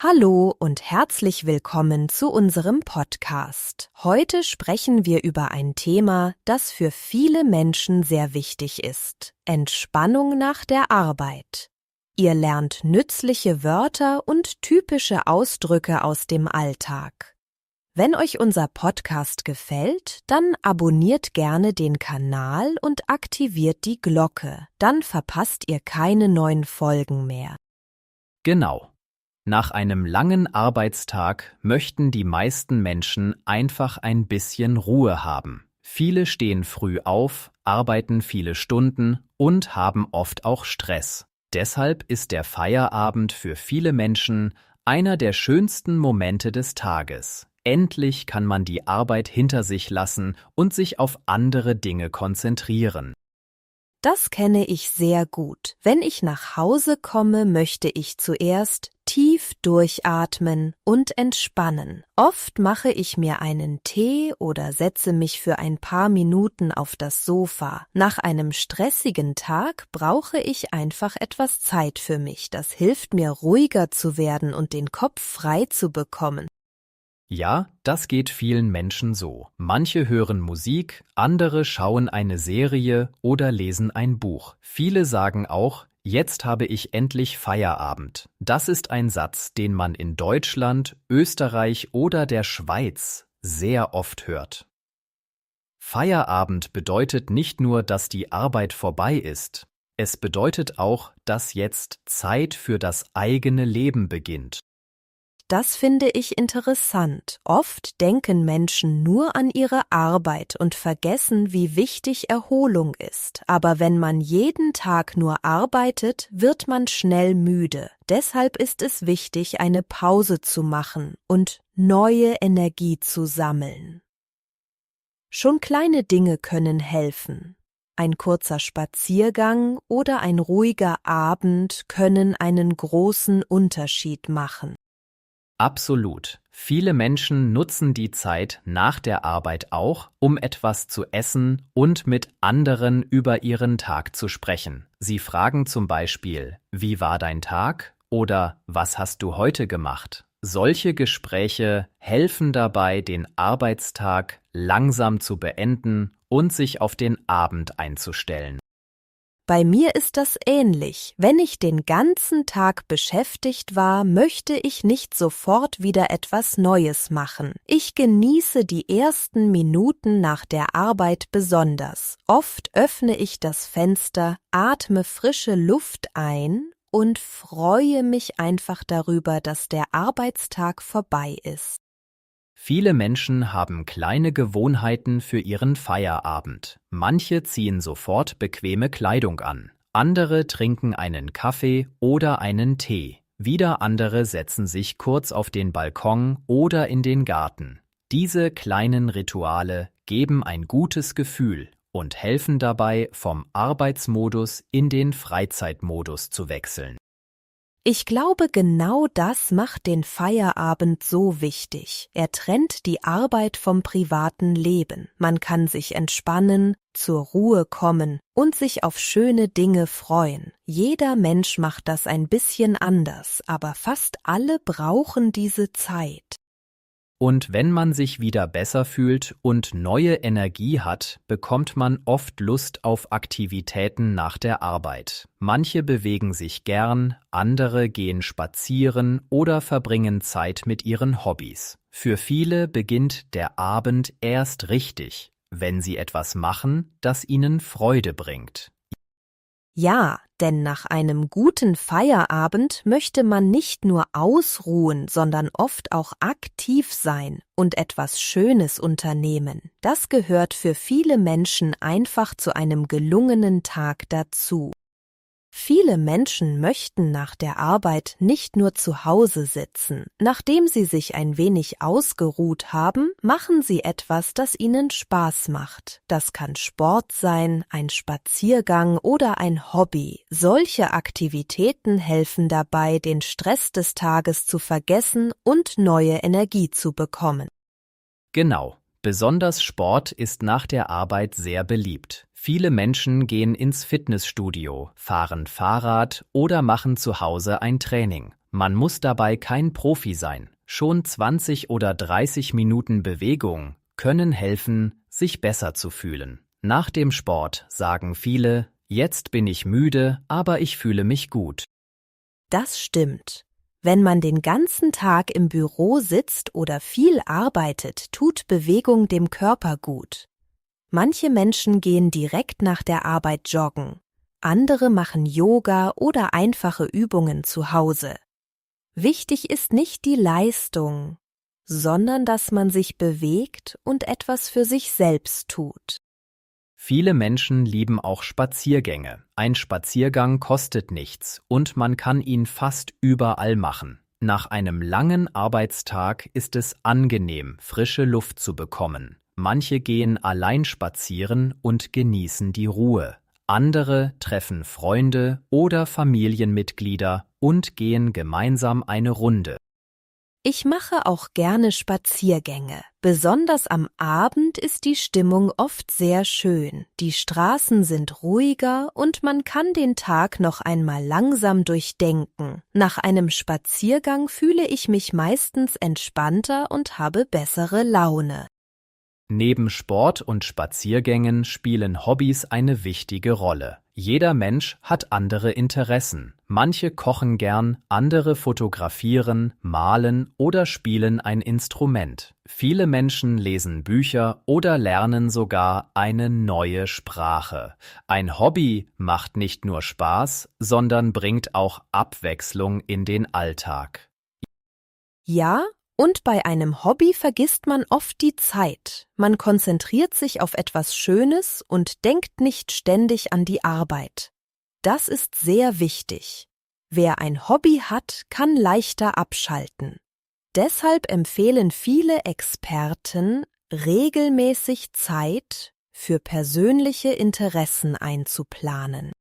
Hallo und herzlich willkommen zu unserem Podcast. Heute sprechen wir über ein Thema, das für viele Menschen sehr wichtig ist: Entspannung nach der Arbeit. Ihr lernt nützliche Wörter und typische Ausdrücke aus dem Alltag. Wenn euch unser Podcast gefällt, dann abonniert gerne den Kanal und aktiviert die Glocke, dann verpasst ihr keine neuen Folgen mehr. Genau. Nach einem langen Arbeitstag möchten die meisten Menschen einfach ein bisschen Ruhe haben. Viele stehen früh auf, arbeiten viele Stunden und haben oft auch Stress. Deshalb ist der Feierabend für viele Menschen einer der schönsten Momente des Tages. Endlich kann man die Arbeit hinter sich lassen und sich auf andere Dinge konzentrieren. Das kenne ich sehr gut. Wenn ich nach Hause komme, möchte ich zuerst tief durchatmen und entspannen. Oft mache ich mir einen Tee oder setze mich für ein paar Minuten auf das Sofa. Nach einem stressigen Tag brauche ich einfach etwas Zeit für mich. Das hilft mir, ruhiger zu werden und den Kopf frei zu bekommen. Ja, das geht vielen Menschen so. Manche hören Musik, andere schauen eine Serie oder lesen ein Buch. Viele sagen auch: Jetzt habe ich endlich Feierabend. Das ist ein Satz, den man in Deutschland, Österreich oder der Schweiz sehr oft hört. Feierabend bedeutet nicht nur, dass die Arbeit vorbei ist. Es bedeutet auch, dass jetzt Zeit für das eigene Leben beginnt. Das finde ich interessant. Oft denken Menschen nur an ihre Arbeit und vergessen, wie wichtig Erholung ist. Aber wenn man jeden Tag nur arbeitet, wird man schnell müde. Deshalb ist es wichtig, eine Pause zu machen und neue Energie zu sammeln. Schon kleine Dinge können helfen. Ein kurzer Spaziergang oder ein ruhiger Abend können einen großen Unterschied machen. Absolut. Viele Menschen nutzen die Zeit nach der Arbeit auch, um etwas zu essen und mit anderen über ihren Tag zu sprechen. Sie fragen zum Beispiel: Wie war dein Tag? Oder was hast du heute gemacht? Solche Gespräche helfen dabei, den Arbeitstag langsam zu beenden und sich auf den Abend einzustellen. Bei mir ist das ähnlich. Wenn ich den ganzen Tag beschäftigt war, möchte ich nicht sofort wieder etwas Neues machen. Ich genieße die ersten Minuten nach der Arbeit besonders. Oft öffne ich das Fenster, atme frische Luft ein und freue mich einfach darüber, dass der Arbeitstag vorbei ist. Viele Menschen haben kleine Gewohnheiten für ihren Feierabend. Manche ziehen sofort bequeme Kleidung an. Andere trinken einen Kaffee oder einen Tee. Wieder andere setzen sich kurz auf den Balkon oder in den Garten. Diese kleinen Rituale geben ein gutes Gefühl und helfen dabei, vom Arbeitsmodus in den Freizeitmodus zu wechseln. Ich glaube, genau das macht den Feierabend so wichtig. Er trennt die Arbeit vom privaten Leben. Man kann sich entspannen, zur Ruhe kommen und sich auf schöne Dinge freuen. Jeder Mensch macht das ein bisschen anders, aber fast alle brauchen diese Zeit. Und wenn man sich wieder besser fühlt und neue Energie hat, bekommt man oft Lust auf Aktivitäten nach der Arbeit. Manche bewegen sich gern, andere gehen spazieren oder verbringen Zeit mit ihren Hobbys. Für viele beginnt der Abend erst richtig, wenn sie etwas machen, das ihnen Freude bringt. Ja, denn nach einem guten Feierabend möchte man nicht nur ausruhen, sondern oft auch aktiv sein und etwas Schönes unternehmen. Das gehört für viele Menschen einfach zu einem gelungenen Tag dazu. Viele Menschen möchten nach der Arbeit nicht nur zu Hause sitzen. Nachdem sie sich ein wenig ausgeruht haben, machen sie etwas, das ihnen Spaß macht. Das kann Sport sein, ein Spaziergang oder ein Hobby. Solche Aktivitäten helfen dabei, den Stress des Tages zu vergessen und neue Energie zu bekommen. Genau. Besonders Sport ist nach der Arbeit sehr beliebt. Viele Menschen gehen ins Fitnessstudio, fahren Fahrrad oder machen zu Hause ein Training. Man muss dabei kein Profi sein. Schon 20 oder 30 Minuten Bewegung können helfen, sich besser zu fühlen. Nach dem Sport sagen viele, jetzt bin ich müde, aber ich fühle mich gut. Das stimmt. Wenn man den ganzen Tag im Büro sitzt oder viel arbeitet, tut Bewegung dem Körper gut. Manche Menschen gehen direkt nach der Arbeit joggen. Andere machen Yoga oder einfache Übungen zu Hause. Wichtig ist nicht die Leistung, sondern dass man sich bewegt und etwas für sich selbst tut. Viele Menschen lieben auch Spaziergänge. Ein Spaziergang kostet nichts und man kann ihn fast überall machen. Nach einem langen Arbeitstag ist es angenehm, frische Luft zu bekommen. Manche gehen allein spazieren und genießen die Ruhe. Andere treffen Freunde oder Familienmitglieder und gehen gemeinsam eine Runde. Ich mache auch gerne Spaziergänge. Besonders am Abend ist die Stimmung oft sehr schön. Die Straßen sind ruhiger und man kann den Tag noch einmal langsam durchdenken. Nach einem Spaziergang fühle ich mich meistens entspannter und habe bessere Laune. Neben Sport und Spaziergängen spielen Hobbys eine wichtige Rolle. Jeder Mensch hat andere Interessen. Manche kochen gern, andere fotografieren, malen oder spielen ein Instrument. Viele Menschen lesen Bücher oder lernen sogar eine neue Sprache. Ein Hobby macht nicht nur Spaß, sondern bringt auch Abwechslung in den Alltag. Ja, und bei einem Hobby vergisst man oft die Zeit. Man konzentriert sich auf etwas Schönes und denkt nicht ständig an die Arbeit. Das ist sehr wichtig. Wer ein Hobby hat, kann leichter abschalten. Deshalb empfehlen viele Experten, regelmäßig Zeit für persönliche Interessen einzuplanen.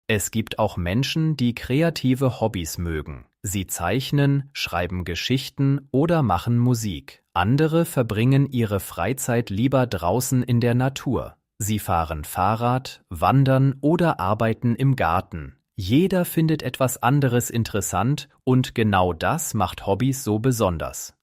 Es gibt auch Menschen, die kreative Hobbys mögen. Sie zeichnen, schreiben Geschichten oder machen Musik. Andere verbringen ihre Freizeit lieber draußen in der Natur. Sie fahren Fahrrad, wandern oder arbeiten im Garten. Jeder findet etwas anderes interessant und genau das macht Hobbys so besonders.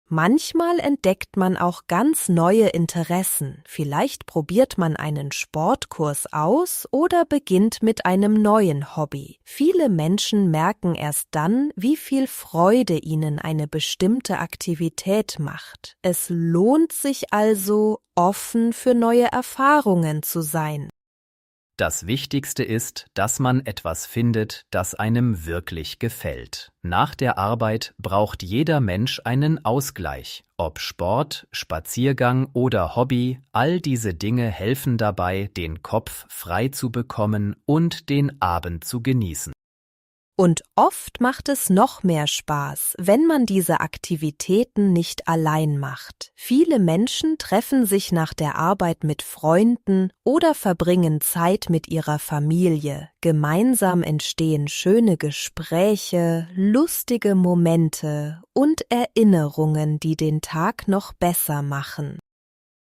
Manchmal entdeckt man auch ganz neue Interessen. Vielleicht probiert man einen Sportkurs aus oder beginnt mit einem neuen Hobby. Viele Menschen merken erst dann, wie viel Freude ihnen eine bestimmte Aktivität macht. Es lohnt sich also, offen für neue Erfahrungen zu sein. Das Wichtigste ist, dass man etwas findet, das einem wirklich gefällt. Nach der Arbeit braucht jeder Mensch einen Ausgleich. Ob Sport, Spaziergang oder Hobby, all diese Dinge helfen dabei, den Kopf frei zu bekommen und den Abend zu genießen. Und oft macht es noch mehr Spaß, wenn man diese Aktivitäten nicht allein macht. Viele Menschen treffen sich nach der Arbeit mit Freunden oder verbringen Zeit mit ihrer Familie. Gemeinsam entstehen schöne Gespräche, lustige Momente und Erinnerungen, die den Tag noch besser machen.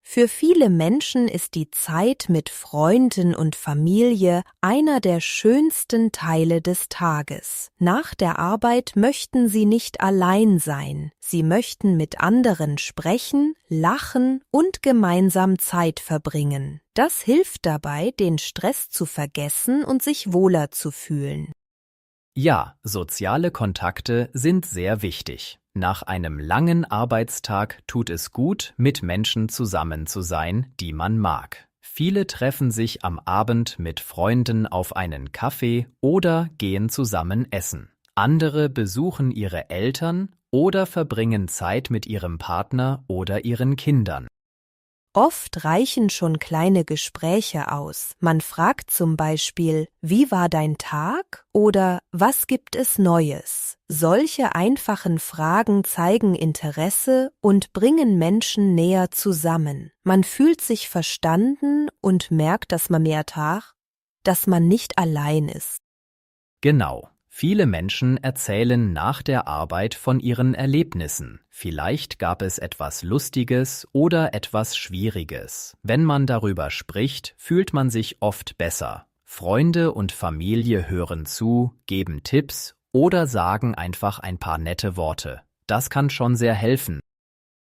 Für viele Menschen ist die Zeit mit Freunden und Familie einer der schönsten Teile des Tages. Nach der Arbeit möchten sie nicht allein sein. Sie möchten mit anderen sprechen, lachen und gemeinsam Zeit verbringen. Das hilft dabei, den Stress zu vergessen und sich wohler zu fühlen. Ja, soziale Kontakte sind sehr wichtig. Nach einem langen Arbeitstag tut es gut, mit Menschen zusammen zu sein, die man mag. Viele treffen sich am Abend mit Freunden auf einen Kaffee oder gehen zusammen essen. Andere besuchen ihre Eltern oder verbringen Zeit mit ihrem Partner oder ihren Kindern. Oft reichen schon kleine Gespräche aus. Man fragt zum Beispiel, wie war dein Tag? Oder was gibt es Neues? Solche einfachen Fragen zeigen Interesse und bringen Menschen näher zusammen. Man fühlt sich verstanden und merkt, dass man nicht allein ist. Genau. Viele Menschen erzählen nach der Arbeit von ihren Erlebnissen. Vielleicht gab es etwas Lustiges oder etwas Schwieriges. Wenn man darüber spricht, fühlt man sich oft besser. Freunde und Familie hören zu, geben Tipps oder sagen einfach ein paar nette Worte. Das kann schon sehr helfen.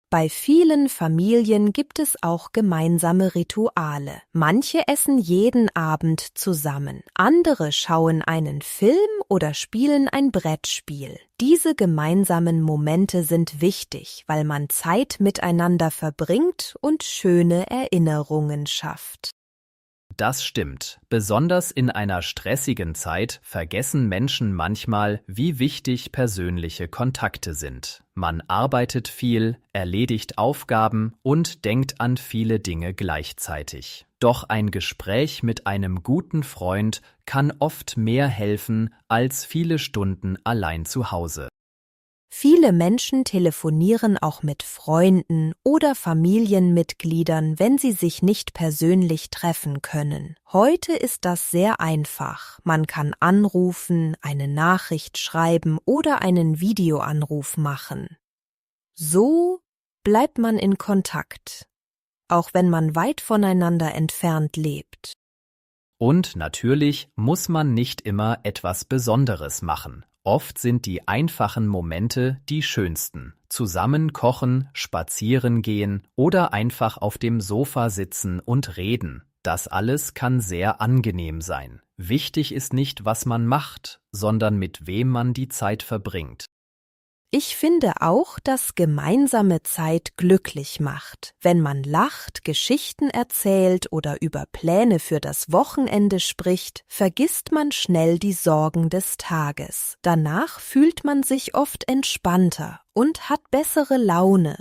Bei vielen Familien gibt es auch gemeinsame Rituale. Manche essen jeden Abend zusammen, andere schauen einen Film oder spielen ein Brettspiel. Diese gemeinsamen Momente sind wichtig, weil man Zeit miteinander verbringt und schöne Erinnerungen schafft. Das stimmt. Besonders in einer stressigen Zeit vergessen Menschen manchmal, wie wichtig persönliche Kontakte sind. Man arbeitet viel, erledigt Aufgaben und denkt an viele Dinge gleichzeitig. Doch ein Gespräch mit einem guten Freund kann oft mehr helfen als viele Stunden allein zu Hause. Viele Menschen telefonieren auch mit Freunden oder Familienmitgliedern, wenn sie sich nicht persönlich treffen können. Heute ist das sehr einfach. Man kann anrufen, eine Nachricht schreiben oder einen Videoanruf machen. So bleibt man in Kontakt, auch wenn man weit voneinander entfernt lebt. Und natürlich muss man nicht immer etwas Besonderes machen. Oft sind die einfachen Momente die schönsten. Zusammen kochen, spazieren gehen oder einfach auf dem Sofa sitzen und reden. Das alles kann sehr angenehm sein. Wichtig ist nicht, was man macht, sondern mit wem man die Zeit verbringt. Ich finde auch, dass gemeinsame Zeit glücklich macht. Wenn man lacht, Geschichten erzählt oder über Pläne für das Wochenende spricht, vergisst man schnell die Sorgen des Tages. Danach fühlt man sich oft entspannter und hat bessere Laune.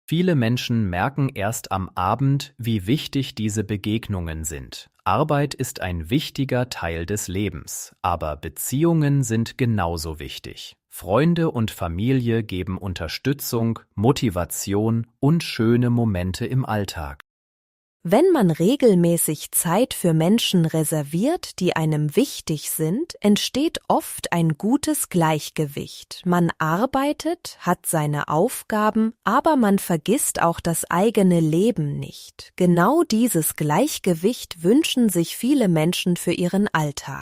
Viele Menschen merken erst am Abend, wie wichtig diese Begegnungen sind. Arbeit ist ein wichtiger Teil des Lebens, aber Beziehungen sind genauso wichtig. Freunde und Familie geben Unterstützung, Motivation und schöne Momente im Alltag. Wenn man regelmäßig Zeit für Menschen reserviert, die einem wichtig sind, entsteht oft ein gutes Gleichgewicht. Man arbeitet, hat seine Aufgaben, aber man vergisst auch das eigene Leben nicht. Genau dieses Gleichgewicht wünschen sich viele Menschen für ihren Alltag.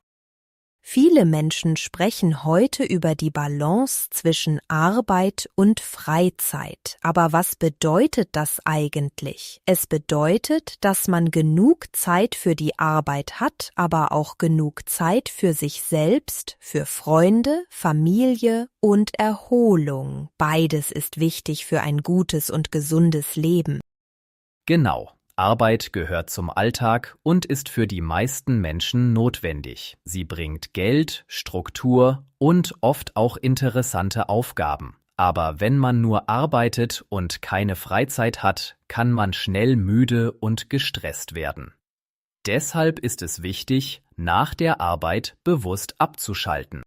Viele Menschen sprechen heute über die Balance zwischen Arbeit und Freizeit. Aber was bedeutet das eigentlich? Es bedeutet, dass man genug Zeit für die Arbeit hat, aber auch genug Zeit für sich selbst, für Freunde, Familie und Erholung. Beides ist wichtig für ein gutes und gesundes Leben. Genau. Arbeit gehört zum Alltag und ist für die meisten Menschen notwendig. Sie bringt Geld, Struktur und oft auch interessante Aufgaben. Aber wenn man nur arbeitet und keine Freizeit hat, kann man schnell müde und gestresst werden. Deshalb ist es wichtig, nach der Arbeit bewusst abzuschalten.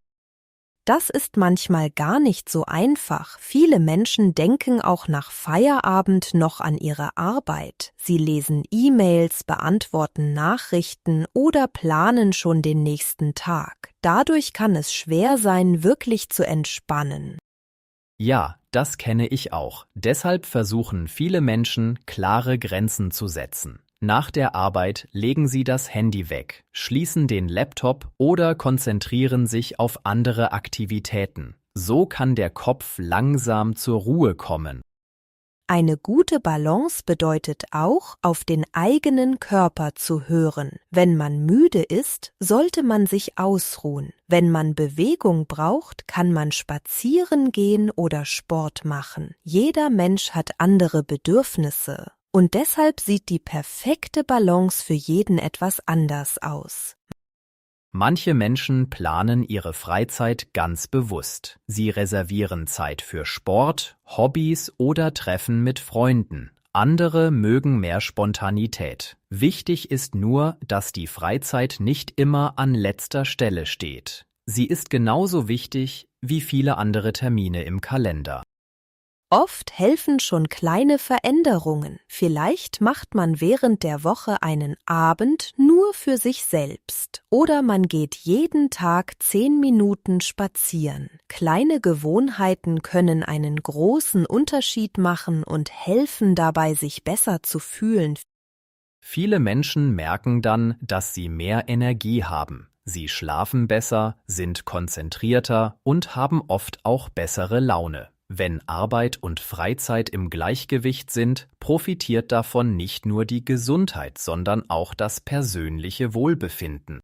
Das ist manchmal gar nicht so einfach. Viele Menschen denken auch nach Feierabend noch an ihre Arbeit. Sie lesen E-Mails, beantworten Nachrichten oder planen schon den nächsten Tag. Dadurch kann es schwer sein, wirklich zu entspannen. Ja, das kenne ich auch. Deshalb versuchen viele Menschen, klare Grenzen zu setzen. Nach der Arbeit legen sie das Handy weg, schließen den Laptop oder konzentrieren sich auf andere Aktivitäten. So kann der Kopf langsam zur Ruhe kommen. Eine gute Balance bedeutet auch, auf den eigenen Körper zu hören. Wenn man müde ist, sollte man sich ausruhen. Wenn man Bewegung braucht, kann man spazieren gehen oder Sport machen. Jeder Mensch hat andere Bedürfnisse. Und deshalb sieht die perfekte Balance für jeden etwas anders aus. Manche Menschen planen ihre Freizeit ganz bewusst. Sie reservieren Zeit für Sport, Hobbys oder Treffen mit Freunden. Andere mögen mehr Spontanität. Wichtig ist nur, dass die Freizeit nicht immer an letzter Stelle steht. Sie ist genauso wichtig wie viele andere Termine im Kalender. Oft helfen schon kleine Veränderungen. Vielleicht macht man während der Woche einen Abend nur für sich selbst. Oder man geht jeden Tag 10 Minuten spazieren. Kleine Gewohnheiten können einen großen Unterschied machen und helfen dabei, sich besser zu fühlen. Viele Menschen merken dann, dass sie mehr Energie haben. Sie schlafen besser, sind konzentrierter und haben oft auch bessere Laune. Wenn Arbeit und Freizeit im Gleichgewicht sind, profitiert davon nicht nur die Gesundheit, sondern auch das persönliche Wohlbefinden.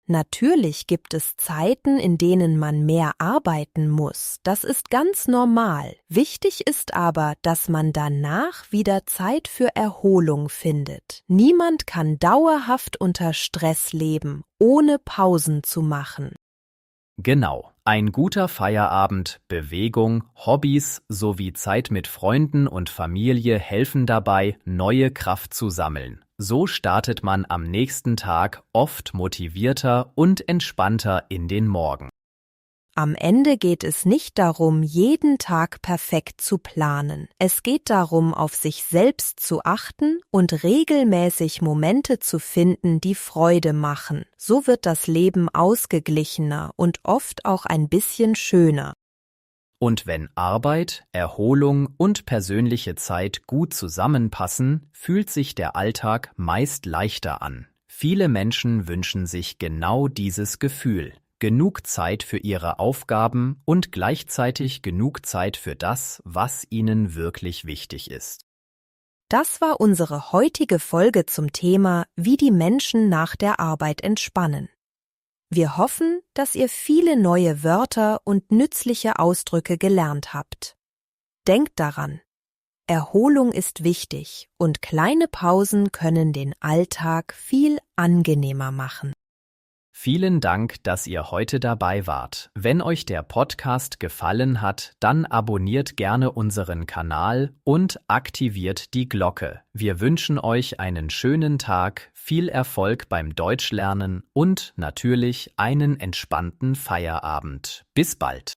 Natürlich gibt es Zeiten, in denen man mehr arbeiten muss. Das ist ganz normal. Wichtig ist aber, dass man danach wieder Zeit für Erholung findet. Niemand kann dauerhaft unter Stress leben, ohne Pausen zu machen. Genau, ein guter Feierabend, Bewegung, Hobbys sowie Zeit mit Freunden und Familie helfen dabei, neue Kraft zu sammeln. So startet man am nächsten Tag oft motivierter und entspannter in den Morgen. Am Ende geht es nicht darum, jeden Tag perfekt zu planen. Es geht darum, auf sich selbst zu achten und regelmäßig Momente zu finden, die Freude machen. So wird das Leben ausgeglichener und oft auch ein bisschen schöner. Und wenn Arbeit, Erholung und persönliche Zeit gut zusammenpassen, fühlt sich der Alltag meist leichter an. Viele Menschen wünschen sich genau dieses Gefühl. Genug Zeit für ihre Aufgaben und gleichzeitig genug Zeit für das, was ihnen wirklich wichtig ist. Das war unsere heutige Folge zum Thema, wie die Menschen nach der Arbeit entspannen. Wir hoffen, dass ihr viele neue Wörter und nützliche Ausdrücke gelernt habt. Denkt daran, Erholung ist wichtig und kleine Pausen können den Alltag viel angenehmer machen. Vielen Dank, dass ihr heute dabei wart. Wenn euch der Podcast gefallen hat, dann abonniert gerne unseren Kanal und aktiviert die Glocke. Wir wünschen euch einen schönen Tag, viel Erfolg beim Deutschlernen und natürlich einen entspannten Feierabend. Bis bald.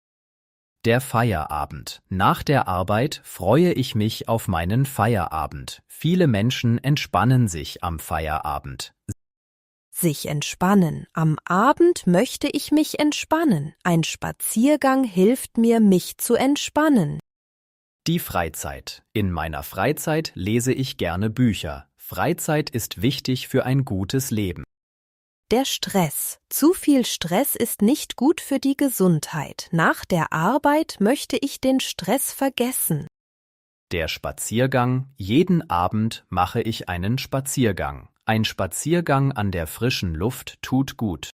Der Feierabend. Nach der Arbeit freue ich mich auf meinen Feierabend. Viele Menschen entspannen sich am Feierabend. Sich entspannen. Am Abend möchte ich mich entspannen. Ein Spaziergang hilft mir, mich zu entspannen. Die Freizeit. In meiner Freizeit lese ich gerne Bücher. Freizeit ist wichtig für ein gutes Leben. Der Stress. Zu viel Stress ist nicht gut für die Gesundheit. Nach der Arbeit möchte ich den Stress vergessen. Der Spaziergang. Jeden Abend mache ich einen Spaziergang. Ein Spaziergang an der frischen Luft tut gut.